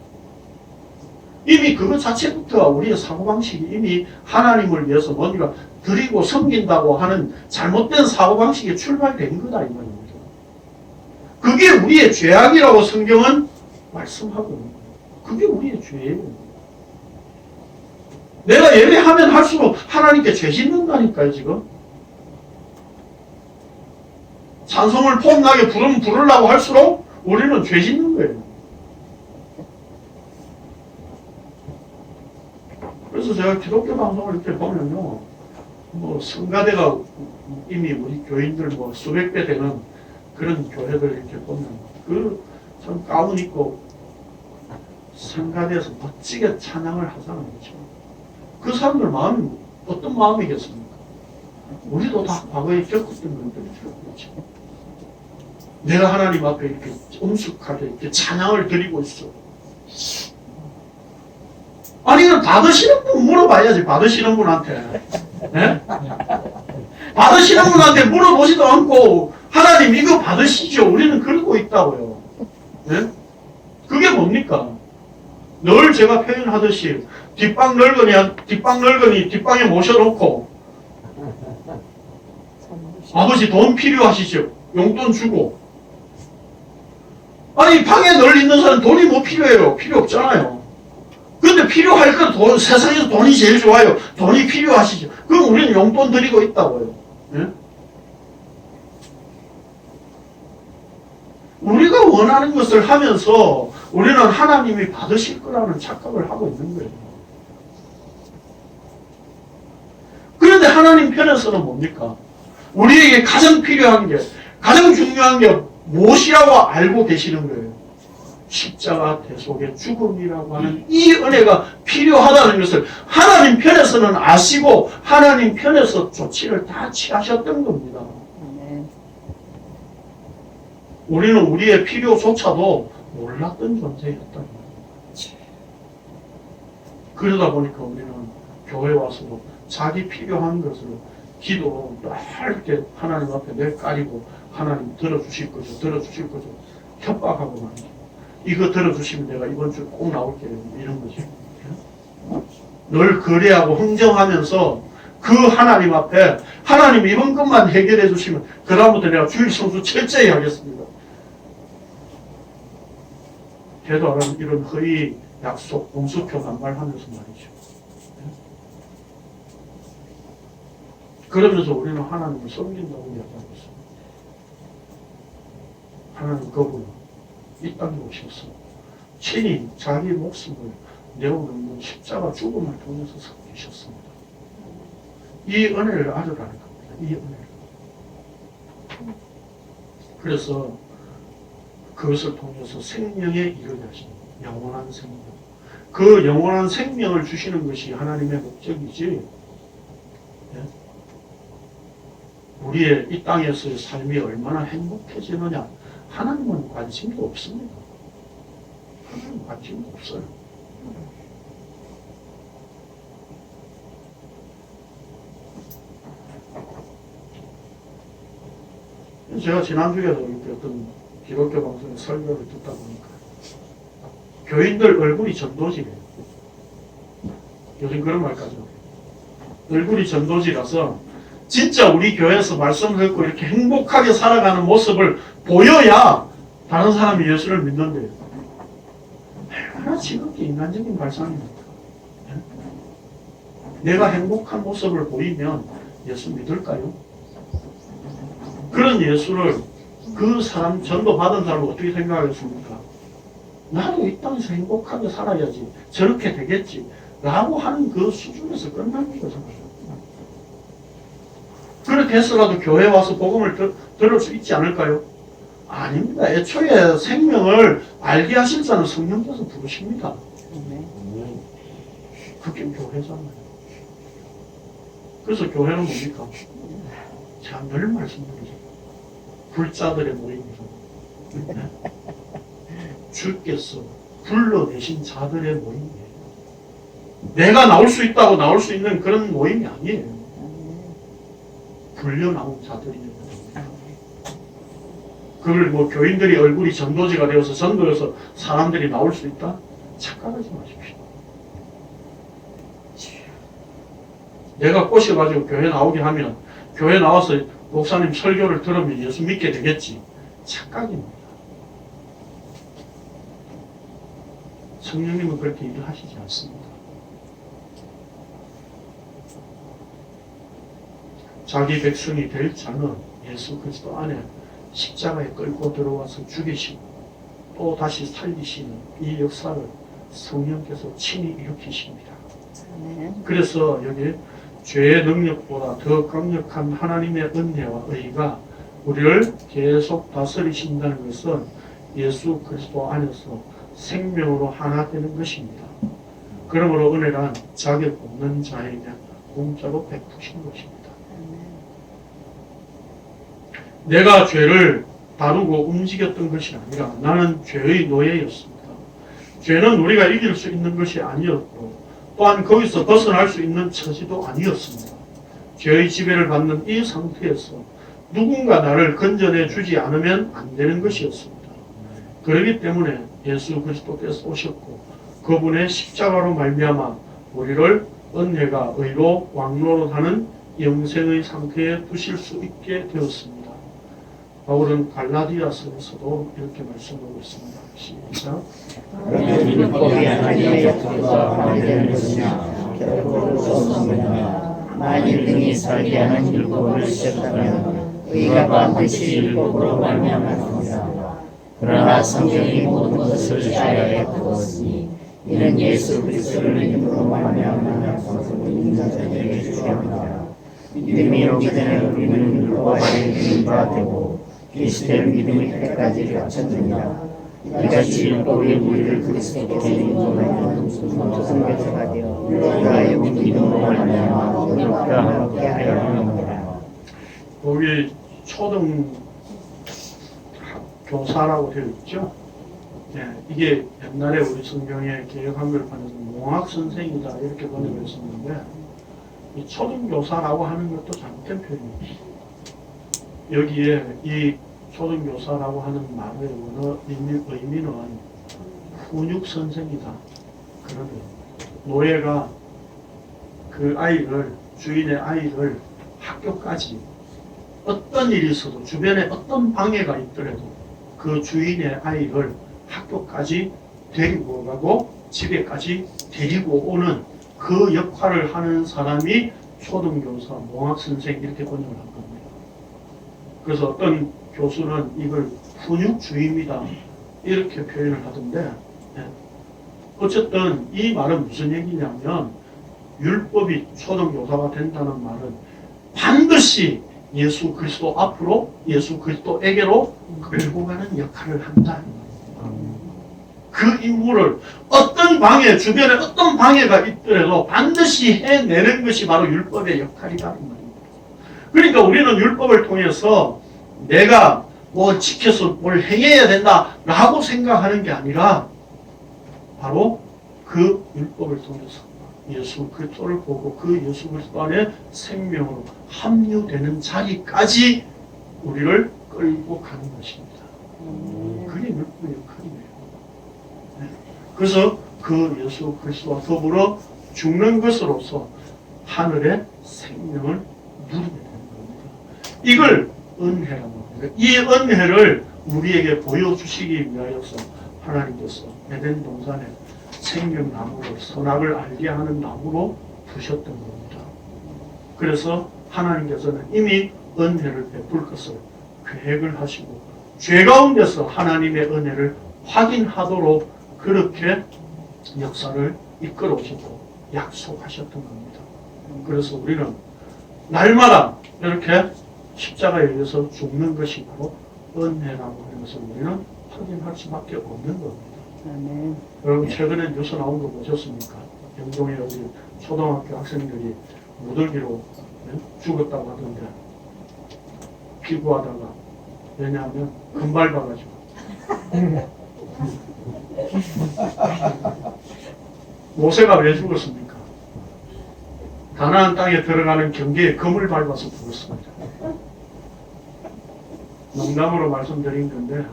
Speaker 1: 이미 그것 자체부터 우리의 사고방식이 이미 하나님을 위해서 뭔가 드리고 섬긴다고 하는 잘못된 사고방식이 출발된 거다 이 말입니다. 그게 우리의 죄악이라고 성경은 말씀하고 그게 우리의 죄예요. 내가 예배하면 할수록 하나님께 죄 짓는다니까요 지금. 찬송을 폼나게 부르려고 할수록 우리는 죄 짓는 거예요. 그래서 제가 기독교 방송을 이렇게 보면요, 뭐 성가대가 이미 우리 교인들 뭐 수백 배 되는 그런 교회들 이렇게 보면 그 참 가운 입고 성가대에서 멋지게 찬양을 하잖아요. 그렇죠? 그 사람들 마음이 어떤 마음이겠습니까? 우리도 다 과거에 겪었던 것들이죠. 그렇죠? 내가 하나님 앞에 이렇게 엄숙하게 이렇게 찬양을 드리고 있어. 아니, 이걸 받으시는 분 물어봐야지, 받으시는 분한테. 네? 받으시는 분한테 물어보지도 않고, 하나님 이거 받으시죠? 우리는 그러고 있다고요. 네? 그게 뭡니까? 늘 제가 표현하듯이, 뒷방 늙은이 뒷방에 모셔놓고, 아버지 돈 필요하시죠? 용돈 주고. 아니, 방에 늘 있는 사람 돈이 뭐 필요해요? 필요 없잖아요. 근데 필요할 건 돈, 세상에서 돈이 제일 좋아요. 돈이 필요하시죠. 그럼 우리는 용돈 드리고 있다고요. 예? 우리가 원하는 것을 하면서 우리는 하나님이 받으실 거라는 착각을 하고 있는 거예요. 그런데 하나님 편에서는 뭡니까? 우리에게 가장 필요한 게, 가장 중요한 게 무엇이라고 알고 계시는 거예요. 십자가 대속의 죽음이라고 하는 이 은혜가 필요하다는 것을 하나님 편에서는 아시고 하나님 편에서 조치를 다 취하셨던 겁니다. 우리는 우리의 필요조차도 몰랐던 존재였다는 거예요. 그러다 보니까 우리는 교회 와서도 자기 필요한 것을 기도로 이렇게 하나님 앞에 내까리고 하나님 들어주실 거죠, 들어주실 거죠. 협박하고 말이죠. 이거 들어주시면 내가 이번 주에 꼭 나올게요. 이런 거죠. 늘 거래하고 흥정하면서 그 하나님 앞에 하나님 이번 것만 해결해 주시면 그 다음부터 내가 주일 성수 철저히 하겠습니다. 되도 않은 이런 허위 약속, 공수표 반발하면서 말이죠. 그러면서 우리는 하나님을 섬긴다고 이야기하고 있습니다. 하나님 그분은 이 땅에 오셔서 친히 자기 목숨을 내어놓는 십자가 죽음을 통해서 섬기셨습니다. 이 은혜를 알으라는 겁니다. 이 은혜를. 그래서 그것을 통해서 생명에 이르게 하십니다. 영원한 생명. 그 영원한 생명을 주시는 것이 하나님의 목적이지, 우리의 이 땅에서의 삶이 얼마나 행복해지느냐, 하나님은 관심도 없습니다. 하나님은 관심도 없어요. 제가 지난주에도 이렇게 어떤 기독교 방송에 설교를 듣다 보니까 교인들 얼굴이 전도지래요. 요즘 그런 말까지. 얼굴이 전도지라서 진짜 우리 교회에서 말씀을 듣고 이렇게 행복하게 살아가는 모습을 보여야 다른 사람이 예수를 믿는데요. 얼마나 지극히 인간적인 발상입니까? 내가 행복한 모습을 보이면 예수 믿을까요? 그런 예수를 그 사람, 전도 받은 사람은 어떻게 생각하겠습니까? 나도 이 땅에서 행복하게 살아야지. 저렇게 되겠지. 라고 하는 그 수준에서 끝납니다. 정말. 그렇게 해서라도 교회 와서 복음을 들을 수 있지 않을까요? 아닙니다. 애초에 생명을 알게 하실 자는 성령께서 부르십니다. 그게 교회잖아요. 그래서 교회는 뭡니까? 제가 늘 말씀드리죠. 불자들의 모임이죠. 주께서 불러내신 자들의 모임이에요. 내가 나올 수 있다고 나올 수 있는 그런 모임이 아니에요. 불려 나온 자들이에요. 그걸 뭐 교인들이 얼굴이 전도지가 되어서 전도해서 사람들이 나올 수 있다? 착각하지 마십시오. 내가 꼬셔가지고 교회 나오게 하면 교회 나와서 목사님 설교를 들으면 예수 믿게 되겠지. 착각입니다. 성령님은 그렇게 일을 하시지 않습니다. 자기 백성이 될 자는 예수 그리스도 안에 십자가에 끌고 들어와서 죽이시고 또 다시 살리시는 이 역사를 성령께서 친히 일으키십니다. 그래서 여기 죄의 능력보다 더 강력한 하나님의 은혜와 의가 우리를 계속 다스리신다는 것은 예수 그리스도 안에서 생명으로 하나 되는 것입니다. 그러므로 은혜란 자격 없는 자에게 공짜로 베푸신 것입니다. 내가 죄를 다루고 움직였던 것이 아니라 나는 죄의 노예였습니다. 죄는 우리가 이길 수 있는 것이 아니었고 또한 거기서 벗어날 수 있는 처지도 아니었습니다. 죄의 지배를 받는 이 상태에서 누군가 나를 건져내 주지 않으면 안 되는 것이었습니다. 그렇기 때문에 예수 그리스도께서 오셨고 그분의 십자가로 말미암아 우리를 은혜가 의로 왕노릇하는 영생의 상태에 두실 수 있게 되었습니다. 바울은 갈라디아서에서도 이렇게 말씀하고 있습니다. 시작.
Speaker 2: 그러면 율법이 하나님의 약속과 반대되는 것이냐 결코 수 없느냐. 만일 능히 살게 하는 율법을 지켰다면 의가 반드시 율법으로 말미암았습니다. 그러나 성경이 모든 것을 자유하게 두었으니 이는 예수 그리스도를 믿음으로 말미암는 약속을 있는 자들에게 주옵니다. 믿음이 오기 전에 우리는 율법 아래 있는 바 되고 그리스도의 믿음의 때까지 갖췄느니라. 이같이 율법이 우리를 그리스도께 인도하여 성교사가 되어 우리가 믿음으로 말미암아 그리스도와 함께 하려 합니다.
Speaker 1: 거기 초등 교사라고 되어 있죠. 네, 이게 옛날에 우리 성경의 개혁한글판에서 몽학 선생이다 이렇게 번역했었는데 이 초등교사라고 하는 것도 잘못된 표현입니다. 여기에 이 초등교사라고 하는 말의 의미는 훈육선생이다. 그러면 노예가 그 아이를, 주인의 아이를 학교까지 어떤 일이 있어도 주변에 어떤 방해가 있더라도 그 주인의 아이를 학교까지 데리고 가고 집에까지 데리고 오는 그 역할을 하는 사람이 초등교사, 몽학선생 이렇게 번역을 한 겁니다. 그래서 어떤 교수는 이걸 훈육주의입니다 이렇게 표현을 하던데 어쨌든 이 말은 무슨 얘기냐면 율법이 초등교사가 된다는 말은 반드시 예수 그리스도 앞으로 예수 그리스도에게로 끌고 가는 역할을 한다는 겁니다. 그 임무를 어떤 방해, 주변에 어떤 방해가 있더라도 반드시 해내는 것이 바로 율법의 역할이라는 말입니다. 그러니까 우리는 율법을 통해서 내가 뭐 지켜서 뭘 행해야 된다라고 생각하는 게 아니라 바로 그 율법을 통해서 예수 그리스도를 보고 그 예수 그리스도 안에 생명으로 합류되는 자리까지 우리를 끌고 가는 것입니다. 그게 율법의 역할이에요. 그래서 그 예수 그리스도와 더불어 죽는 것으로서 하늘의 생명을 누리게 되는 겁니다. 이걸 은혜라고 합니다. 이 은혜를 우리에게 보여주시기 위하여서 하나님께서 에덴 동산에 생명나무를 선악을 알게 하는 나무로 두셨던 겁니다. 그래서 하나님께서는 이미 은혜를 베풀 것을 계획을 하시고 죄 가운데서 하나님의 은혜를 확인하도록 그렇게 역사를 이끌어 오셨고 약속하셨던 겁니다. 그래서 우리는 날마다 이렇게 십자가에 의해서 죽는 것이 바로 은혜라고 하는 것을 우리는 확인할 수밖에 없는 겁니다.
Speaker 2: 아멘.
Speaker 1: 여러분 최근에 뉴스 나온 거 보셨습니까? 영동에 우리 초등학교 학생들이 무더기로 죽었다고 하던데 피구하다가 왜냐하면 금발 봐가지고 모세가 왜 죽었습니까? 가나안 땅에 들어가는 경계에 금을 밟아서 죽었습니다. 농담으로 말씀드린 건데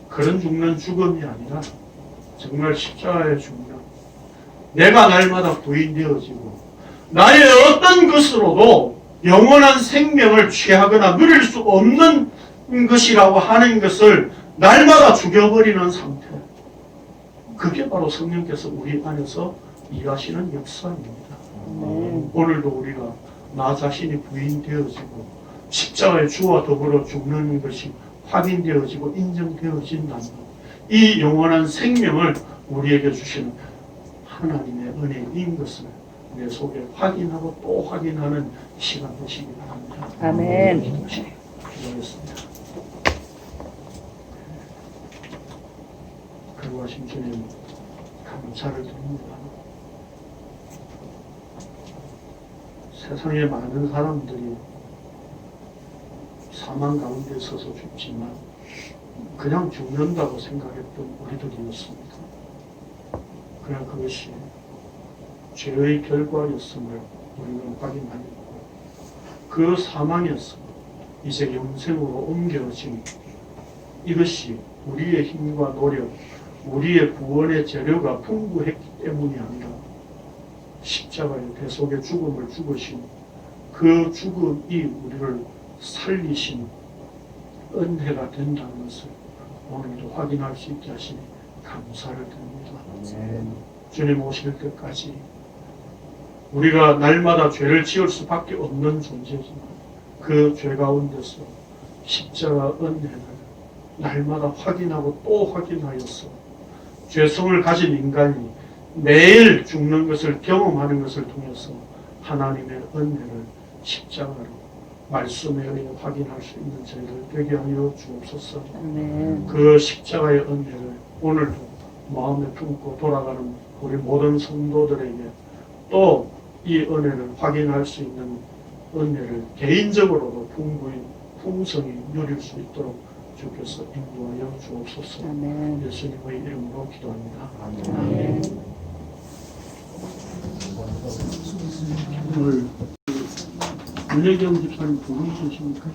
Speaker 1: 그런 죽는 죽음이 아니라 정말 십자가의 죽는 내가 날마다 부인되어지고 나의 어떤 것으로도 영원한 생명을 취하거나 누릴 수 없는 것이라고 하는 것을 날마다 죽여버리는 상태. 그게 바로 성령께서 우리 안에서 일하시는 역사입니다. 오늘도 우리가 나 자신이 부인되어지고 십자가의 주와 더불어 죽는 것이 확인되어지고 인정되어진다면 이 영원한 생명을 우리에게 주시는 하나님의 은혜인 것을 내 속에 확인하고 또 확인하는 시간 되시기 바랍니다.
Speaker 2: 아멘.
Speaker 1: 기도하겠습니다. 거룩하신 주님 감사를 드립니다. 세상에 많은 사람들이 사망 가운데 서서 죽지만 그냥 죽는다고 생각했던 우리들이었습니다. 그러나 그것이 죄의 결과였음을 우리는 확인하였고 그 사망에서 이제 영생으로 옮겨진 이것이 우리의 힘과 노력, 우리의 구원의 재료가 풍부했기 때문이 아니라 십자가의 대속의 죽음을 죽으신 그 죽음이 우리를 살리신 은혜가 된다는 것을 오늘도 확인할 수 있게 하시니 감사를 드립니다. 주님 오실 때까지 우리가 날마다 죄를 지을 수밖에 없는 존재지만 그 죄 가운데서 십자가 은혜를 날마다 확인하고 또 확인하여서 죄성을 가진 인간이 매일 죽는 것을 경험하는 것을 통해서 하나님의 은혜를 십자가로 말씀에 의해 확인할 수 있는 저희들 되게 하여 주옵소서. 그 십자가의 은혜를 오늘도 마음에 품고 돌아가는 우리 모든 성도들에게 또 이 은혜를 확인할 수 있는 은혜를 개인적으로도 풍성히 누릴 수 있도록 주께서 인도하여 주옵소서. 예수님의 이름으로 기도합니다.
Speaker 2: 아멘.
Speaker 1: 오늘 윤혜경 집사님 부르셨습니까?